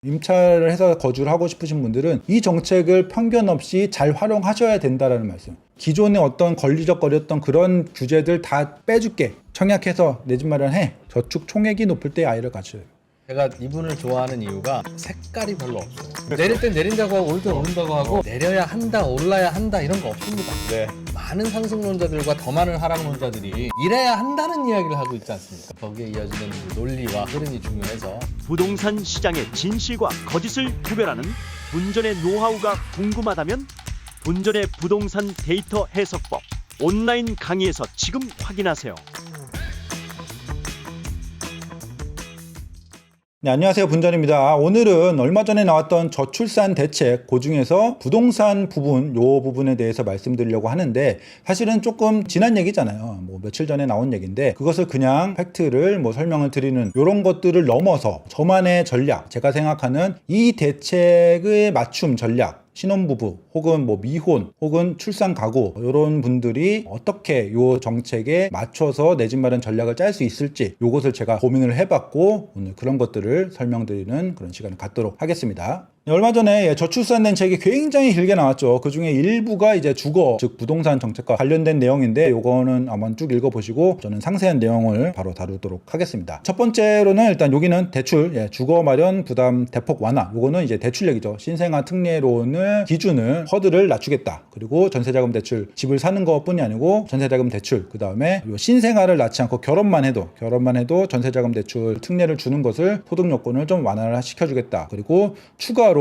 임차를 해서 거주를 하고 싶으신 분들은 이 정책을 편견 없이 잘 활용하셔야 된다라는 말씀. 기존에 어떤 걸리적거렸던 그런 규제들 다 빼줄게. 청약해서 내 집 마련해. 저축 총액이 높을 때 아이를 가져요. 제가 이분을 좋아하는 이유가 색깔이 별로 없어요. 내릴 땐 내린다고 하고 오를 땐 오른다고 하고 내려야 한다, 올라야 한다 이런 거 없습니다. 네. 많은 상승론자들과 더 많은 하락론자들이 이래야 한다는 이야기를 하고 있지 않습니까? 거기에 이어지는 논리와 흐름이 중요해서 부동산 시장의 진실과 거짓을 구별하는 분전의 노하우가 궁금하다면 분전의 부동산 데이터 해석법 온라인 강의에서 지금 확인하세요. 네, 안녕하세요. 분전입니다. 오늘은 얼마 전에 나왔던 저출산 대책, 그 중에서 부동산 부분, 요 부분에 대해서 말씀드리려고 하는데, 사실은 조금 지난 얘기잖아요. 뭐 며칠 전에 나온 얘기인데, 그것을 그냥 팩트를 설명을 드리는 요런 것들을 넘어서 저만의 전략, 제가 생각하는 이 대책의 맞춤 전략, 신혼부부 혹은 미혼 혹은 출산 가구 이런 분들이 어떻게 요 정책에 맞춰서 내 집 마련 전략을 짤 수 있을지 요것을 제가 고민을 해봤고 오늘 그런 것들을 설명드리는 그런 시간을 갖도록 하겠습니다. 얼마 전에 저출산 대책이 굉장히 길게 나왔죠. 그 중에 일부가 이제 주거, 즉 부동산 정책과 관련된 내용인데 요거는 한번 쭉 읽어보시고 저는 상세한 내용을 바로 다루도록 하겠습니다. 첫 번째로는 일단 여기는 대출, 주거 마련 부담 대폭 완화. 요거는 이제 대출 얘기죠. 신생아 특례론을 기준을 허들을 낮추겠다. 그리고 전세자금 대출, 집을 사는 것뿐이 아니고 전세자금 대출, 그 다음에 신생아를 낳지 않고 결혼만 해도 전세자금 대출 특례를 주는 것을 소득 요건을 좀 완화를 시켜주겠다. 그리고 추가로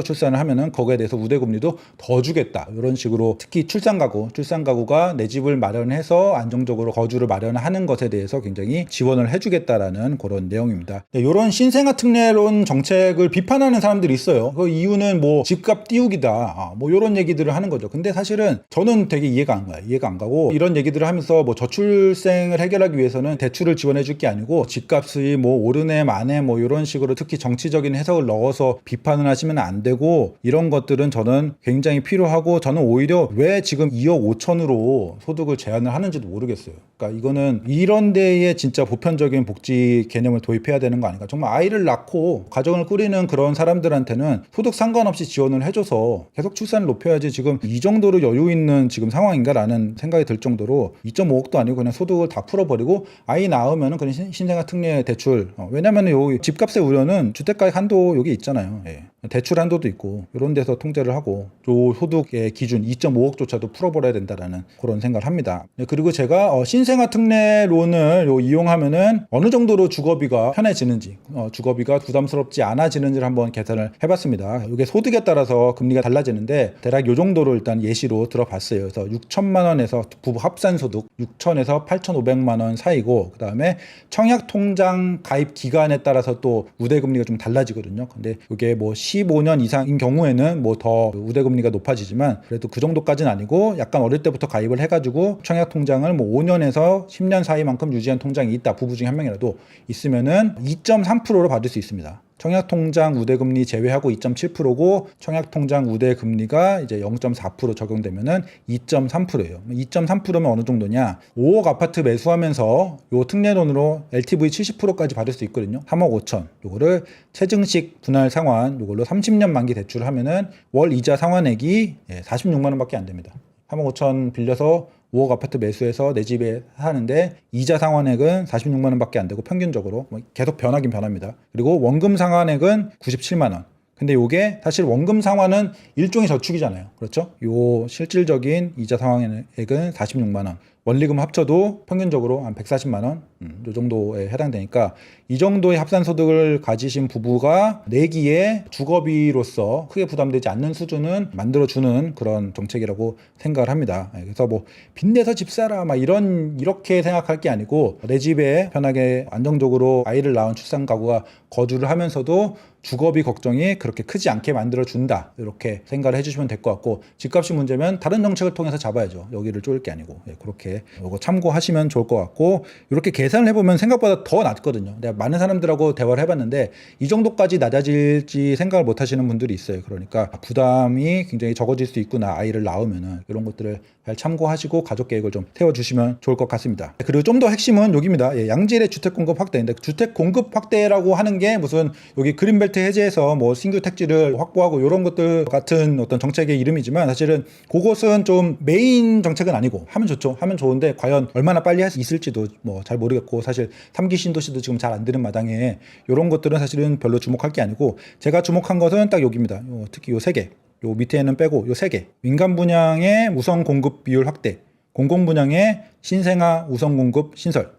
출산을 하면은 거기에 대해서 우대금리도 더 주겠다. 이런 식으로 특히 출산 가구가 내 집을 마련해서 안정적으로 거주를 마련하는 것에 대해서 굉장히 지원을 해주겠다라는 그런 내용입니다. 이런 신생아 특례론 정책을 비판하는 사람들이 있어요. 그 이유는 집값 띄우기다. 이런 얘기들을 하는 거죠. 근데 사실은 저는 되게 이해가 안 가고 이런 얘기들을 하면서 저출생을 해결하기 위해서는 대출을 지원해 줄 게 아니고 집값이 오르네 마네 이런 식으로 특히 정치적인 해석을 넣어서 비판을 하시면 안 되고 이런 것들은 저는 굉장히 필요하고 저는 오히려 왜 지금 2억 5천으로 소득을 제한을 하는지도 모르겠어요. 그러니까 이거는 이런 데에 진짜 보편적인 복지 개념을 도입해야 되는 거 아닌가. 정말 아이를 낳고 가정을 꾸리는 그런 사람들한테는 소득 상관없이 지원을 해줘서 계속 출산을 높여야지 지금 이 정도로 여유 있는 지금 상황인가라는 생각이 들 정도로 2.5억도 아니고 그냥 소득을 다 풀어버리고 아이 낳으면은 그냥 신생아 특례 대출. 왜냐면은 요 집값의 우려는 주택가액 한도 여기 있잖아요. 대출 한도도 있고 이런 데서 통제를 하고 요 소득의 기준 2.5억조차도 풀어버려야 된다라는 그런 생각을 합니다. 그리고 제가 신생아 특례론을 이용하면은 어느 정도로 주거비가 편해지는지 주거비가 부담스럽지 않아지는지를 한번 계산을 해봤습니다. 이게 소득에 따라서 금리가 달라지는데 대략 요 정도로 일단 예시로 들어봤어요. 그래서 6천만 원에서 부부 합산 소득 6천에서 8,500만 원 사이고 그 다음에 청약통장 가입 기간에 따라서 또 우대금리가 좀 달라지거든요. 근데 이게 15년 이상인 경우에는 더 우대금리가 높아지지만 그래도 그 정도까지는 아니고 약간 어릴 때부터 가입을 해가지고 청약통장을 5년에서 10년 사이만큼 유지한 통장이 있다. 부부 중에 한 명이라도 있으면은 2.3%로 받을 수 있습니다. 청약통장 우대금리 제외하고 2.7%고 청약통장 우대금리가 이제 0.4% 적용되면은 2.3%예요. 2.3%면 어느 정도냐? 5억 아파트 매수하면서 요 특례론으로 LTV 70%까지 받을 수 있거든요. 3억 5천. 요거를 최증식 분할 상환 요걸로 30년 만기 대출을 하면은 월 이자 상환액이 46만 원밖에 안 됩니다. 3억 5천 빌려서 5억 아파트 매수해서 내 집에 사는데 이자 상환액은 46만 원밖에 안 되고 평균적으로 계속 변하긴 변합니다. 그리고 원금 상환액은 97만 원. 근데 요게 사실 원금 상환은 일종의 저축이잖아요. 그렇죠? 요 실질적인 이자 상환액은 46만 원. 원리금 합쳐도 평균적으로 한 140만 원, 요 정도에 해당되니까 이 정도의 합산소득을 가지신 부부가 내기에 주거비로서 크게 부담되지 않는 수준은 만들어주는 그런 정책이라고 생각을 합니다. 그래서 빚내서 집 사라 이렇게 생각할 게 아니고 내 집에 편하게 안정적으로 아이를 낳은 출산 가구가 거주를 하면서도 주거비 걱정이 그렇게 크지 않게 만들어준다. 이렇게 생각을 해주시면 될 것 같고 집값이 문제면 다른 정책을 통해서 잡아야죠. 여기를 쪼일 게 아니고 그렇게 이거 참고하시면 좋을 것 같고 이렇게 계산을 해보면 생각보다 더 낮거든요. 내가 많은 사람들하고 대화를 해봤는데 이 정도까지 낮아질지 생각을 못 하시는 분들이 있어요. 그러니까 부담이 굉장히 적어질 수 있구나. 아이를 낳으면은 이런 것들을 잘 참고하시고 가족 계획을 좀 세워주시면 좋을 것 같습니다. 그리고 좀 더 핵심은 여기입니다. 양질의 주택 공급 확대인데 주택 공급 확대라고 하는 게 무슨 여기 그린벨트 해제해서 뭐 신규 택지를 확보하고 이런 것들 같은 어떤 정책의 이름이지만 사실은 그것은 좀 메인 정책은 아니고 하면 좋죠. 하면 좋은데 과연 얼마나 빨리 할 수 있을지도 뭐 잘 모르겠고 사실 3기 신도시도 지금 잘 안 되는 마당에 이런 것들은 사실은 별로 주목할 게 아니고 제가 주목한 것은 딱 여기입니다. 특히 요 3개. 요 밑에는 빼고 요 3개. 민간 분양의 우선 공급 비율 확대. 공공 분양의 신생아 우선 공급 신설.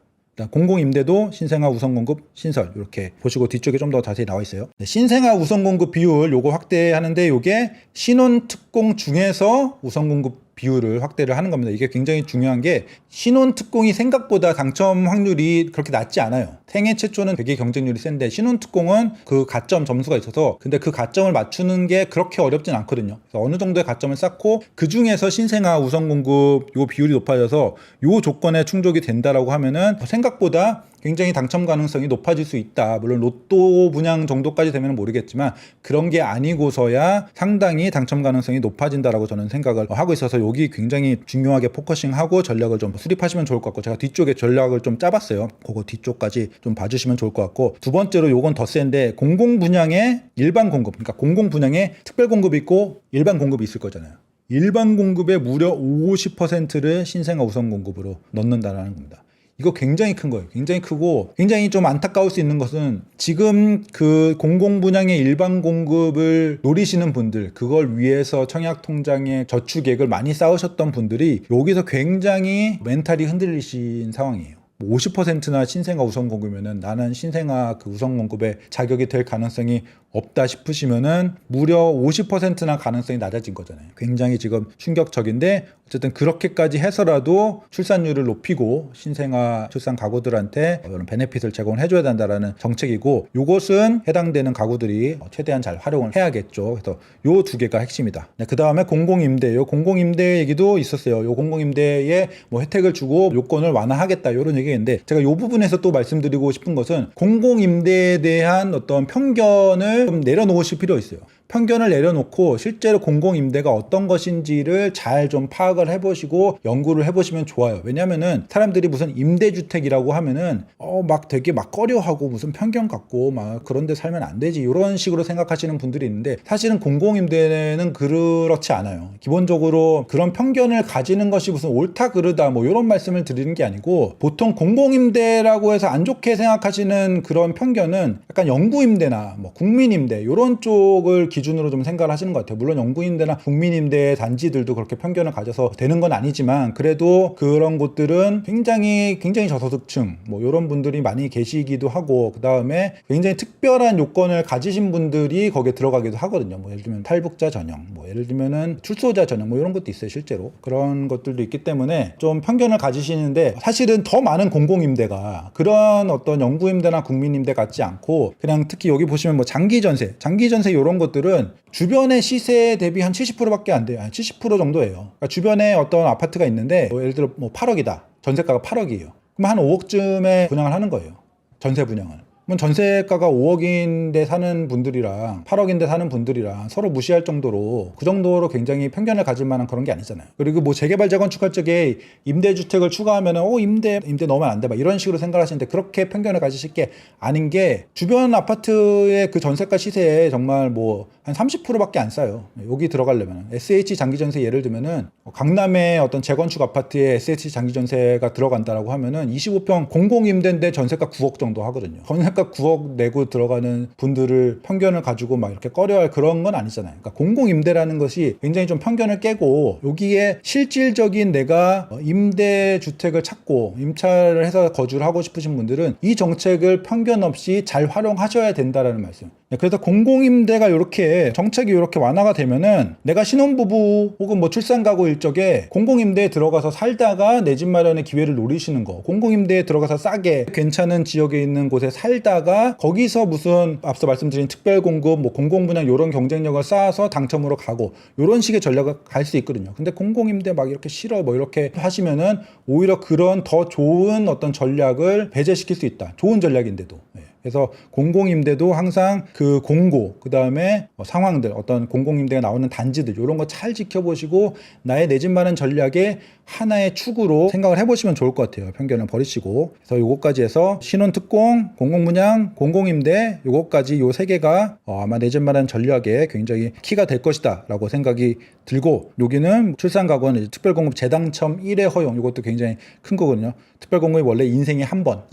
공공 임대도 신생아 우선 공급 신설 이렇게 보시고 뒤쪽에 좀 더 자세히 나와 있어요. 신생아 우선 공급 비율 요거 확대하는데 요게 신혼 특공 중에서 우선 공급 비율을 확대를 하는 겁니다. 이게 굉장히 중요한 게 신혼 특공이 생각보다 당첨 확률이 그렇게 낮지 않아요. 생애 최초는 되게 경쟁률이 센데 신혼 특공은 그 가점 점수가 있어서 근데 그 가점을 맞추는 게 그렇게 어렵진 않거든요. 그래서 어느 정도의 가점을 쌓고 그 중에서 신생아 우선 공급 요 비율이 높아져서 요 조건에 충족이 된다라고 하면은 생각보다 굉장히 당첨 가능성이 높아질 수 있다. 물론 로또 분양 정도까지 되면 모르겠지만 그런 게 아니고서야 상당히 당첨 가능성이 높아진다라고 저는 생각을 하고 있어서 여기 굉장히 중요하게 포커싱하고 전략을 좀 수립하시면 좋을 것 같고 제가 뒤쪽에 전략을 좀 짜봤어요. 그거 뒤쪽까지 좀 봐주시면 좋을 것 같고 두 번째로 요건 더 센데 공공 분양의 일반 공급 그러니까 공공 분양에 특별 공급이 있고 일반 공급이 있을 거잖아요. 일반 공급의 무려 50%를 신생아 우선 공급으로 넣는다라는 겁니다. 이거 굉장히 큰 거예요. 굉장히 크고 굉장히 좀 안타까울 수 있는 것은 지금 그 공공 분양의 일반 공급을 노리시는 분들 그걸 위해서 청약통장에 저축액을 많이 쌓으셨던 분들이 여기서 굉장히 멘탈이 흔들리신 상황이에요. 50%나 신생아 우선 공급이면은 나는 신생아 그 우선 공급에 자격이 될 가능성이 없다 싶으시면은 무려 50%나 가능성이 낮아진 거잖아요. 굉장히 지금 충격적인데 어쨌든 그렇게까지 해서라도 출산율을 높이고 신생아 출산 가구들한테 이런 베네핏을 제공해 줘야 된다라는 정책이고 이것은 해당되는 가구들이 최대한 잘 활용을 해야겠죠. 그래서 요 두 개가 핵심이다. 네, 그다음에 공공임대. 요 공공임대 얘기도 있었어요. 요 공공임대에 뭐 혜택을 주고 요건을 완화하겠다 이런 얘기인데 제가 요 부분에서 또 말씀드리고 싶은 것은 공공임대에 대한 어떤 편견을 좀 내려놓으실 필요 있어요. 편견을 내려놓고 실제로 공공임대가 어떤 것인지를 잘 좀 파악을 해보시고 연구를 해보시면 좋아요. 왜냐면은 사람들이 무슨 임대주택이라고 하면은 막 되게 막 꺼려하고 무슨 편견 갖고 막 그런 데 살면 안 되지 이런 식으로 생각하시는 분들이 있는데 사실은 공공임대는 그렇지 않아요. 기본적으로 그런 편견을 가지는 것이 무슨 옳다 그르다 뭐 이런 말씀을 드리는 게 아니고 보통 공공임대라고 해서 안 좋게 생각하시는 그런 편견은 약간 영구임대나 뭐 국민임대 이런 쪽을 기준으로 좀 생각을 하시는 것 같아요. 물론 영구임대나 국민임대 단지들도 그렇게 편견을 가져서 되는 건 아니지만 그래도 그런 곳들은 굉장히 저소득층 뭐 이런 분들이 많이 계시기도 하고 그 다음에 굉장히 특별한 요건을 가지신 분들이 거기에 들어가기도 하거든요. 뭐 예를 들면 탈북자 전형, 뭐 예를 들면은 출소자 전형 뭐 이런 것도 있어요. 실제로 그런 것들도 있기 때문에 좀 편견을 가지시는데 사실은 더 많은 공공임대가 그런 어떤 영구임대나 국민임대 같지 않고 그냥 특히 여기 보시면 뭐 장기전세 이런 것들은 주변의 시세 대비 한 70%밖에 안 돼요. 70% 정도예요. 그러니까 주변에 어떤 아파트가 있는데 뭐 예를 들어 뭐 8억이다. 전세가가 8억이에요. 그럼 한 5억쯤에 분양을 하는 거예요. 전세 분양을. 그럼 전세가가 5억인데 사는 분들이랑 8억인데 사는 분들이랑 서로 무시할 정도로 그 정도로 굉장히 편견을 가질 만한 그런 게 아니잖아요. 그리고 뭐 재개발 재건축할 적에 임대주택을 추가하면은 임대 넣으면 안 돼 막 이런 식으로 생각하시는데 그렇게 편견을 가지실 게 아닌 게 주변 아파트의 그 전세가 시세에 정말 뭐 한 30%밖에 안 싸요. 여기 들어가려면 SH 장기전세 예를 들면은 강남의 어떤 재건축 아파트에 SH 장기전세가 들어간다라고 하면은 25평 공공임대인데 전세가 9억 정도 하거든요. 전세가 9억 내고 들어가는 분들을 편견을 가지고 막 이렇게 꺼려할 그런 건 아니잖아요. 그러니까 공공임대라는 것이 굉장히 좀 편견을 깨고 여기에 실질적인 내가 임대주택을 찾고 임차를 해서 거주를 하고 싶으신 분들은 이 정책을 편견 없이 잘 활용하셔야 된다라는 말씀. 그래서 공공임대가 이렇게 정책이 이렇게 완화가 되면은 내가 신혼부부 혹은 뭐 출산가구일 적에 공공임대에 들어가서 살다가 내 집 마련의 기회를 노리시는 거 공공임대에 들어가서 싸게 괜찮은 지역에 있는 곳에 살 살다가 거기서 무슨 앞서 말씀드린 특별공급, 뭐 공공분양 이런 경쟁력을 쌓아서 당첨으로 가고 이런 식의 전략을 갈 수 있거든요. 근데 공공임대 막 이렇게 싫어 뭐 이렇게 하시면은 오히려 그런 더 좋은 어떤 전략을 배제시킬 수 있다. 좋은 전략인데도. 그래서 공공임대도 항상 그 공고, 그 다음에 상황들, 어떤 공공임대가 나오는 단지들 이런 거 잘 지켜보시고 나의 내 집 마련 전략의 하나의 축으로 생각을 해보시면 좋을 것 같아요. 편견을 버리시고. 그래서 요거까지 해서 신혼특공, 공공분양, 공공임대 요거까지 요 세 개가 아마 내 집 마련 전략에 굉장히 키가 될 것이다 라고 생각이 들고, 여기는 출산가구는 특별공급 재당첨 1회 허용, 이것도 굉장히 큰 거거든요. 특별공급이 원래 인생에 한 번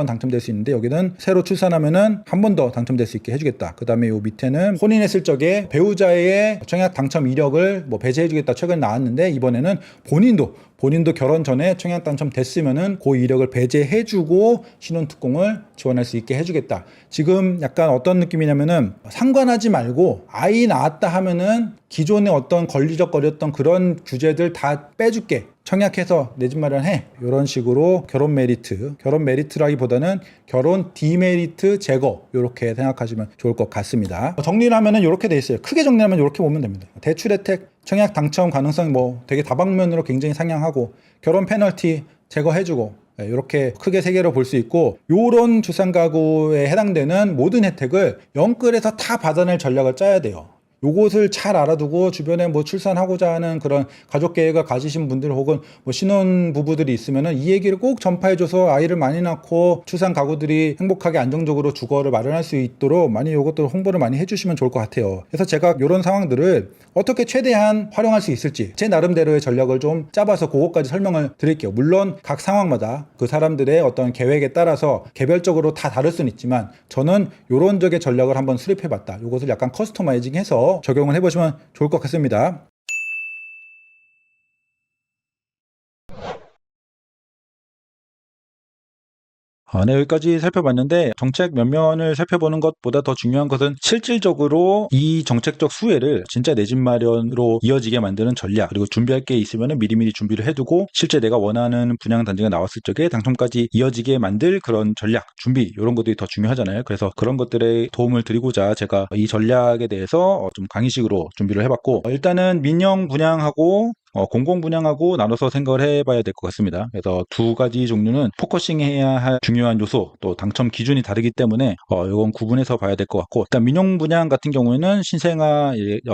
당첨될 수 있는데 여기는 새로 출산하면은 한 번 더 당첨될 수 있게 해주겠다. 그 다음에 요 밑에는 혼인했을 적에 배우자의 청약 당첨 이력을 뭐 배제해주겠다 최근에 나왔는데, 이번에는 본인도 결혼 전에 청약 당첨됐으면은 그 이력을 배제해주고 신혼특공을 지원할 수 있게 해주겠다. 지금 약간 어떤 느낌이냐면은 상관하지 말고 아이 낳았다 하면은 기존에 어떤 걸리적거렸던 그런 규제들 다 빼줄게. 청약해서 내 집 마련해. 이런 식으로 결혼 메리트라기보다는 결혼 디메리트 제거, 이렇게 생각하시면 좋을 것 같습니다. 정리를 하면은 이렇게 돼 있어요. 크게 정리하면 이렇게 보면 됩니다. 대출 혜택, 청약 당첨 가능성이 뭐 되게 다방면으로 굉장히 상향하고, 결혼 페널티 제거해주고, 이렇게 크게 세 개로 볼 수 있고, 요런 출산가구에 해당되는 모든 혜택을 영끌에서 다 받아낼 전략을 짜야 돼요. 요것을 잘 알아두고 주변에 뭐 출산하고자 하는 그런 가족 계획을 가지신 분들 혹은 뭐 신혼 부부들이 있으면은 이 얘기를 꼭 전파해줘서 아이를 많이 낳고 출산 가구들이 행복하게 안정적으로 주거를 마련할 수 있도록 많이 요것들 홍보를 많이 해주시면 좋을 것 같아요. 그래서 제가 이런 상황들을 어떻게 최대한 활용할 수 있을지 제 나름대로의 전략을 좀 짜봐서 그것까지 설명을 드릴게요. 물론 각 상황마다 그 사람들의 어떤 계획에 따라서 개별적으로 다 다를 수는 있지만, 저는 요런 적의 전략을 한번 수립해봤다. 요것을 약간 커스터마이징해서 적용을 해보시면 좋을 것 같습니다. 네, 여기까지 살펴봤는데, 정책 면면을 살펴보는 것보다 더 중요한 것은 실질적으로 이 정책적 수혜를 진짜 내 집 마련으로 이어지게 만드는 전략, 그리고 준비할 게 있으면 미리미리 준비를 해두고 실제 내가 원하는 분양 단지가 나왔을 적에 당첨까지 이어지게 만들 그런 전략, 준비, 이런 것들이 더 중요하잖아요. 그래서 그런 것들에 도움을 드리고자 제가 이 전략에 대해서 좀 강의식으로 준비를 해봤고, 일단은 민영 분양하고 공공 분양하고 나눠서 생각을 해봐야 될 것 같습니다. 그래서 두 가지 종류는 포커싱해야 할 중요한 요소, 또 당첨 기준이 다르기 때문에 이건 구분해서 봐야 될 것 같고, 일단 민영 분양 같은 경우에는 신생아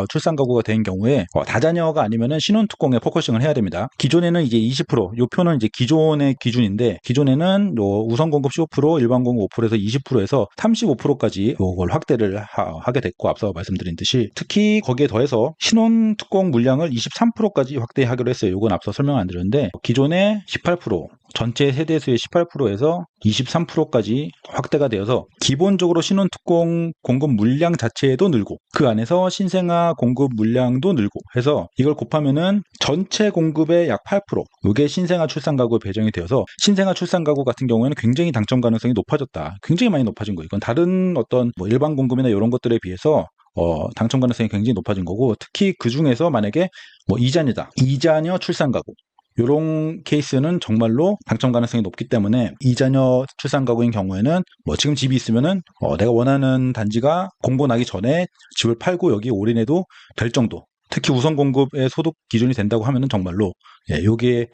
출산 가구가 된 경우에 다자녀가 아니면은 신혼특공에 포커싱을 해야 됩니다. 기존에는 이제 20%, 요 표는 이제 기존의 기준인데, 기존에는 우선 공급 15%, 일반 공급 5%에서 20%에서 35%까지 이걸 확대를 하게 됐고, 앞서 말씀드린 듯이 특히 거기에 더해서 신혼특공 물량을 23%까지 확대하기로 했어요. 이건 앞서 설명 안 드렸는데, 기존에 18%, 전체 세대수의 18%에서 23%까지 확대가 되어서 기본적으로 신혼특공 공급 물량 자체도 늘고, 그 안에서 신생아 공급 물량도 늘고 해서 이걸 곱하면은 전체 공급의 약 8%, 이게 신생아 출산 가구에 배정이 되어서 신생아 출산 가구 같은 경우에는 굉장히 당첨 가능성이 높아졌다. 굉장히 많이 높아진 거예요. 이건 다른 어떤 뭐 일반 공급이나 이런 것들에 비해서 당첨 가능성이 굉장히 높아진 거고, 특히 그 중에서 만약에 뭐 이자녀 출산 가구, 이런 케이스는 정말로 당첨 가능성이 높기 때문에, 이자녀 출산 가구인 경우에는 뭐 지금 집이 있으면은 내가 원하는 단지가 공고 나기 전에 집을 팔고 여기 올인해도 될 정도, 특히 우선 공급의 소득 기준이 된다고 하면은 정말로 여기에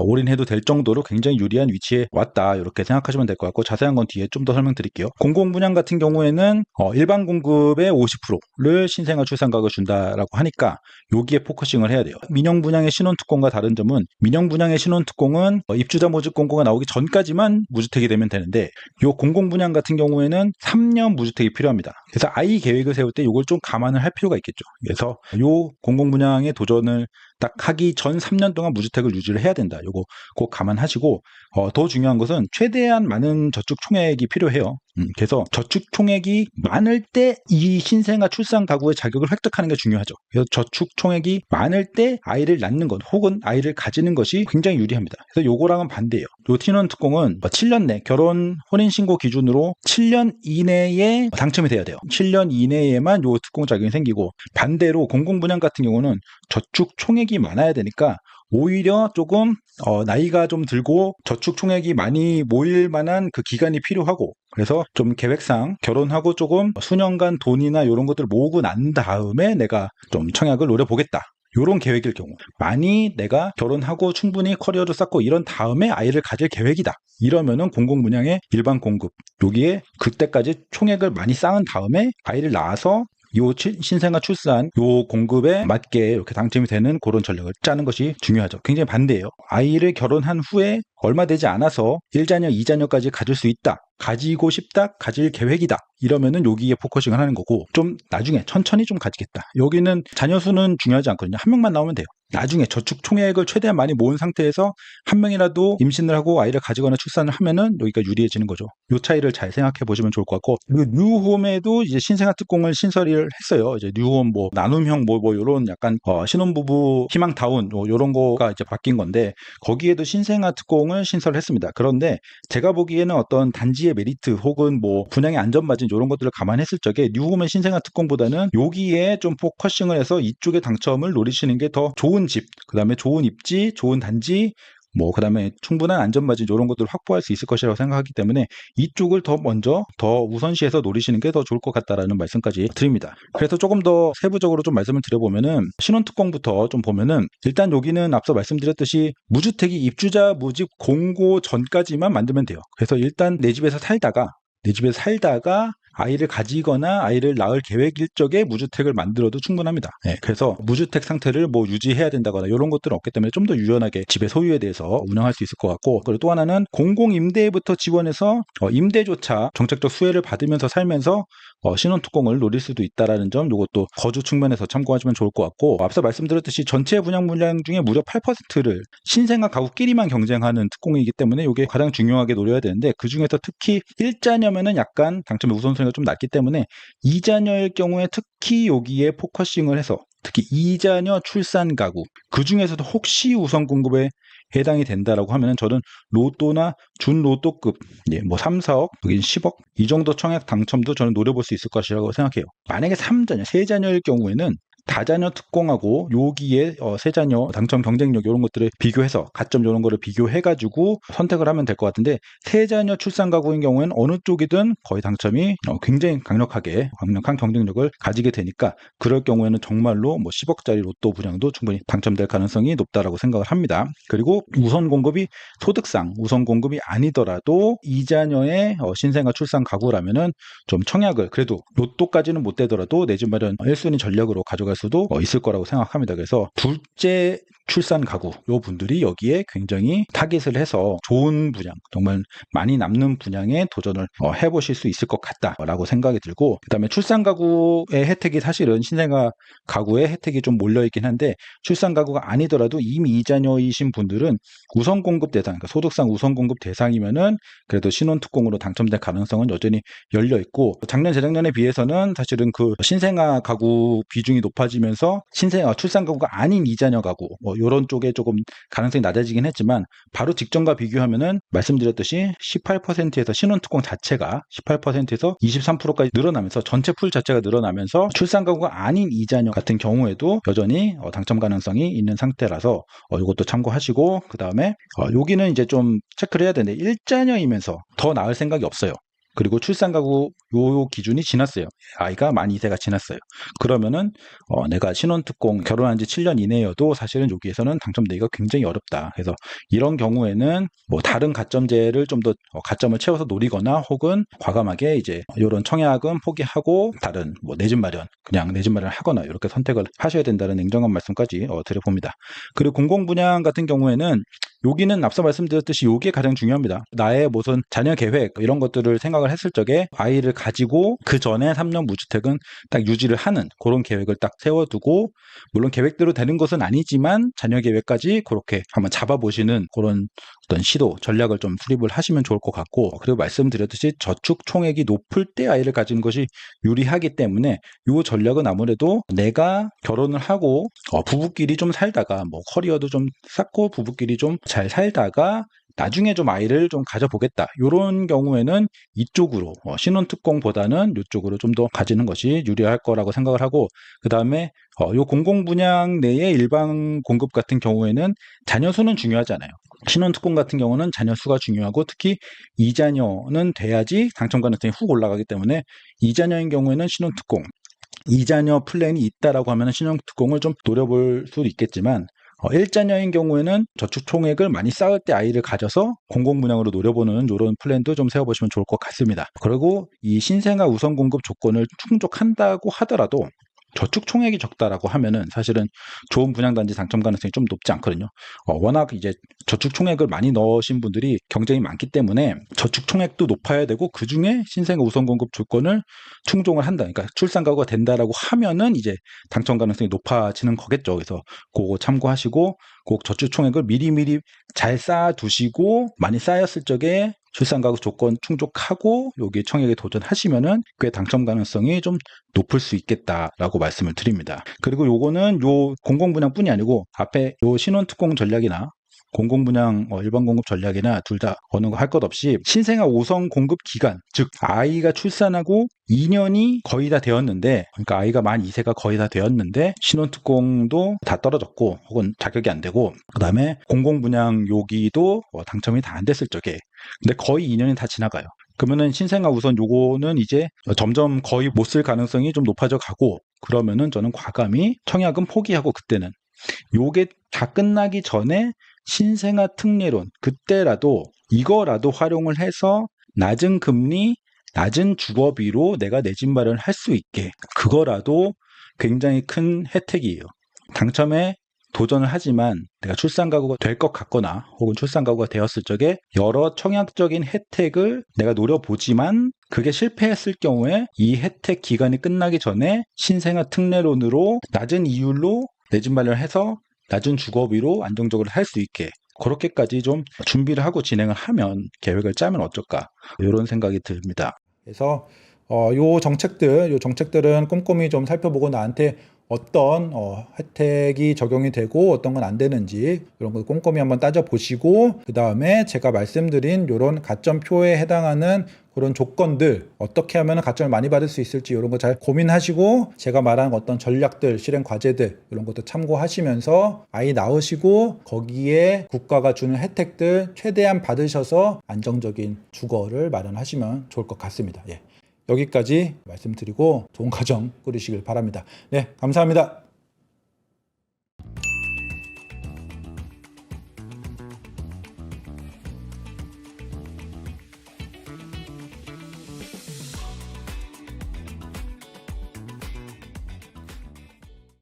올인해도 될 정도로 굉장히 유리한 위치에 왔다, 이렇게 생각하시면 될 것 같고, 자세한 건 뒤에 좀 더 설명드릴게요. 공공 분양 같은 경우에는 일반 공급의 50%를 신생아 출산 가구에 준다라고 하니까 여기에 포커싱을 해야 돼요. 민영 분양의 신혼특공과 다른 점은, 민영 분양의 신혼특공은 입주자 모집 공고가 나오기 전까지만 무주택이 되면 되는데, 요 공공 분양 같은 경우에는 3년 무주택이 필요합니다. 그래서 아이 계획을 세울 때 이걸 좀 감안을 할 필요가 있겠죠. 그래서 요 공공 분양의 도전을 딱 하기 전 3년 동안 무주택을 유지를 해야 된다. 요거 꼭 감안하시고, 더 중요한 것은 최대한 많은 저축 총액이 필요해요. 그래서 저축 총액이 많을 때 이 신생아 출산 가구의 자격을 획득하는 게 중요하죠. 그래서 저축 총액이 많을 때 아이를 낳는 것 혹은 아이를 가지는 것이 굉장히 유리합니다. 그래서 요거랑은 반대예요. 요 신혼특공은 7년 내 결혼 혼인신고 기준으로 7년 이내에 당첨이 돼야 돼요. 7년 이내에만 요 특공 자격이 생기고, 반대로 공공분양 같은 경우는 저축 총액이 많아야 되니까 오히려 조금 나이가 좀 들고 저축 총액이 많이 모일 만한 그 기간이 필요하고, 그래서 좀 계획상 결혼하고 조금 수년간 돈이나 이런 것들을 모으고 난 다음에 내가 좀 청약을 노려보겠다, 요런 계획일 경우, 많이 내가 결혼하고 충분히 커리어를 쌓고 이런 다음에 아이를 가질 계획이다, 이러면은 공공분양의 일반 공급, 여기에 그때까지 총액을 많이 쌓은 다음에 아이를 낳아서 요 신생아 출산 요 공급에 맞게 이렇게 당첨이 되는 그런 전략을 짜는 것이 중요하죠. 굉장히 반대예요. 아이를 결혼한 후에 얼마 되지 않아서 1자녀, 2자녀까지 가질 수 있다, 가지고 싶다, 가질 계획이다, 이러면은 여기에 포커싱을 하는 거고, 좀 나중에 천천히 좀 가지겠다, 여기는 자녀 수는 중요하지 않거든요. 한 명만 나오면 돼요. 나중에 저축 총액을 최대한 많이 모은 상태에서 한 명이라도 임신을 하고 아이를 가지거나 출산을 하면은 여기가 유리해지는 거죠. 요 차이를 잘 생각해 보시면 좋을 것 같고, 그리고 뉴홈에도 이제 신생아 특공을 신설을 했어요. 이제 뉴홈 뭐 나눔형 뭐 요런 약간 신혼부부 희망타운 요런 거가 이제 바뀐 건데, 거기에도 신생아 특공을 신설했습니다. 그런데 제가 보기에는 어떤 단지의 메리트 혹은 뭐 분양의 안전마진 이런 것들을 감안했을 적에 뉴홈의 신생아 특공보다는 여기에 좀 포커싱을 해서 이쪽의 당첨을 노리시는 게 더 좋은 집, 그 다음에 좋은 입지, 좋은 단지, 뭐 그다음에 충분한 안전마진 이런 것들을 확보할 수 있을 것이라고 생각하기 때문에 이쪽을 더 먼저 더 우선시해서 노리시는 게 더 좋을 것 같다라는 말씀까지 드립니다. 그래서 조금 더 세부적으로 좀 말씀을 드려보면은 신혼특공부터 좀 보면은, 일단 여기는 앞서 말씀드렸듯이 무주택이 입주자 모집 공고 전까지만 만들면 돼요. 그래서 일단 내 집에서 살다가 아이를 가지거나 아이를 낳을 계획일 적에 무주택을 만들어도 충분합니다. 그래서 무주택 상태를 뭐 유지해야 된다거나 이런 것들은 없기 때문에 좀 더 유연하게 집의 소유에 대해서 운영할 수 있을 것 같고, 그리고 또 하나는 공공임대부터 지원해서 임대조차 정책적 수혜를 받으면서 살면서 신혼특공을 노릴 수도 있다라는 점, 이것도 거주 측면에서 참고하시면 좋을 것 같고, 앞서 말씀드렸듯이 전체 분양 물량 중에 무려 8%를 신생아 가구끼리만 경쟁하는 특공이기 때문에 이게 가장 중요하게 노려야 되는데, 그 중에서 특히 1자녀면은 약간 당첨의 우선순위가 좀 낮기 때문에 2자녀일 경우에 특히 여기에 포커싱을 해서, 특히 2자녀 출산 가구, 그 중에서도 혹시 우선 공급에 해당이 된다라고 하면은 저는 로또나 준로또급 뭐 3, 4억, 여긴 10억 이 정도 청약 당첨도 저는 노려볼 수 있을 것이라고 생각해요. 만약에 3자녀, 3자녀일 경우에는 다자녀 특공하고 여기에 세자녀 당첨 경쟁력 이런 것들을 비교해서 가점 이런 거를 비교해가지고 선택을 하면 될 것 같은데, 세자녀 출산 가구인 경우에는 어느 쪽이든 거의 당첨이 굉장히 강력한 경쟁력을 가지게 되니까, 그럴 경우에는 정말로 뭐 10억짜리 로또 분양도 충분히 당첨될 가능성이 높다라고 생각을 합니다. 그리고 우선 공급이 소득상 우선 공급이 아니더라도 2자녀의 신생아 출산 가구라면은 좀 청약을 그래도 로또까지는 못 되더라도 내 집 마련 1순위 전략으로 가져갈 수도 있을 거라고 생각합니다. 그래서 둘째 출산 가구 요 분들이 여기에 굉장히 타깃을 해서 좋은 분양, 정말 많이 남는 분양에 도전을 해보실 수 있을 것 같다라고 생각이 들고, 그 다음에 출산 가구의 혜택이 사실은 신생아 가구의 혜택이 좀 몰려있긴 한데, 출산 가구가 아니더라도 이미 2자녀이신 분들은 우선 공급 대상, 그러니까 소득상 우선 공급 대상이면은 그래도 신혼특공으로 당첨될 가능성은 여전히 열려있고, 작년 재작년에 비해서는 사실은 그 신생아 가구 비중이 높아지면서 신생아 출산 가구가 아닌 2자녀 가구 이런 쪽에 조금 가능성이 낮아지긴 했지만, 바로 직전과 비교하면은 말씀드렸듯이 18%에서 신혼특공 자체가 18%에서 23%까지 늘어나면서 전체 풀 자체가 늘어나면서 출산 가구가 아닌 2자녀 같은 경우에도 여전히 당첨 가능성이 있는 상태라서 이것도 참고하시고, 그 다음에 여기는 이제 좀 체크를 해야 되는데, 1자녀이면서 더 낳을 생각이 없어요. 그리고 출산 가구 요 기준이 지났어요. 아이가 만 2세가 지났어요. 그러면은 내가 신혼특공 결혼한 지 7년 이내여도 사실은 여기에서는 당첨되기가 굉장히 어렵다. 그래서 이런 경우에는 뭐 다른 가점제를 좀 더 가점을 채워서 노리거나, 혹은 과감하게 이제 이런 청약은 포기하고 다른 뭐 내 집 마련, 그냥 내 집 마련을 하거나 이렇게 선택을 하셔야 된다는 냉정한 말씀까지 드려봅니다. 그리고 공공분양 같은 경우에는 여기는 앞서 말씀드렸듯이 이게 가장 중요합니다. 나의 무슨 자녀 계획 이런 것들을 생각을 했을 적에 아이를 가지고 그 전에 3년 무주택은 딱 유지를 하는 그런 계획을 딱 세워두고, 물론 계획대로 되는 것은 아니지만 자녀 계획까지 그렇게 한번 잡아보시는 그런 어떤 시도 전략을 좀 수립을 하시면 좋을 것 같고, 그리고 말씀드렸듯이 저축 총액이 높을 때 아이를 가지는 것이 유리하기 때문에 이 전략은 아무래도 내가 결혼을 하고 부부끼리 좀 살다가 뭐 커리어도 좀 쌓고 부부끼리 좀 잘 살다가 나중에 좀 아이를 좀 가져보겠다. 이런 경우에는 이쪽으로 신혼특공보다는 이쪽으로 좀 더 가지는 것이 유리할 거라고 생각을 하고, 그 다음에 요 공공분양 내의 일반 공급 같은 경우에는 자녀 수는 중요하잖아요. 신혼특공 같은 경우는 자녀 수가 중요하고 특히 2자녀는 돼야지 당첨 가능성이 훅 올라가기 때문에 2자녀인 경우에는 신혼특공, 2자녀 플랜이 있다라고 하면 신혼특공을 좀 노려볼 수도 있겠지만 1자녀인 경우에는 저축 총액을 많이 쌓을 때 아이를 가져서 공공분양으로 노려보는 이런 플랜도 좀 세워보시면 좋을 것 같습니다. 그리고 이 신생아 우선 공급 조건을 충족한다고 하더라도 저축 총액이 적다라고 하면은 사실은 좋은 분양단지 당첨 가능성이 좀 높지 않거든요. 워낙 이제 저축 총액을 많이 넣으신 분들이 경쟁이 많기 때문에 저축 총액도 높아야 되고 그 중에 신생아 우선 공급 조건을 충족을 한다. 그러니까 출산 가구가 된다라고 하면은 이제 당첨 가능성이 높아지는 거겠죠. 그래서 그거 참고하시고 꼭 저축 총액을 미리미리 잘 쌓아두시고 많이 쌓였을 적에 출산 가구 조건 충족하고 여기 청약에 도전하시면은 꽤 당첨 가능성이 좀 높을 수 있겠다라고 말씀을 드립니다. 그리고 요거는 요 공공분양뿐이 아니고 앞에 요 신혼특공 전략이나 공공분양 일반 공급 전략이나 둘 다 어느 거 할 것 없이 신생아 우선 공급 기간, 즉 아이가 출산하고 2년이 거의 다 되었는데, 그러니까 아이가 만 2세가 거의 다 되었는데 신혼특공도 다 떨어졌고 혹은 자격이 안 되고 그 다음에 공공분양 요기도 당첨이 다 안 됐을 적에 근데 거의 2년이 다 지나가요. 그러면은 신생아 우선 요거는 이제 점점 거의 못 쓸 가능성이 좀 높아져 가고, 그러면은 저는 과감히 청약은 포기하고 그때는 요게 다 끝나기 전에 신생아 특례론, 그때라도 이거라도 활용을 해서 낮은 금리, 낮은 주거비로 내가 내 집 마련을 할 수 있게, 그거라도 굉장히 큰 혜택이에요. 당첨에 도전을 하지만 내가 출산 가구가 될 것 같거나 혹은 출산 가구가 되었을 적에 여러 청약적인 혜택을 내가 노려보지만 그게 실패했을 경우에 이 혜택 기간이 끝나기 전에 신생아 특례론으로 낮은 이율로 내 집 마련을 해서 낮은 주거비로 안정적으로 할 수 있게 그렇게까지 좀 준비를 하고 진행을 하면, 계획을 짜면 어떨까, 이런 생각이 듭니다. 그래서 요 정책들은 꼼꼼히 좀 살펴보고 나한테 어떤 혜택이 적용이 되고 어떤 건 안 되는지 이런 거 꼼꼼히 한번 따져보시고, 그 다음에 제가 말씀드린 이런 가점표에 해당하는 그런 조건들, 어떻게 하면 가점을 많이 받을 수 있을지 이런 거 잘 고민하시고, 제가 말한 어떤 전략들, 실행 과제들 이런 것도 참고하시면서 아이 낳으시고 거기에 국가가 주는 혜택들 최대한 받으셔서 안정적인 주거를 마련하시면 좋을 것 같습니다. 예. 여기까지 말씀드리고 좋은 가정 꾸리시길 바랍니다. 네, 감사합니다.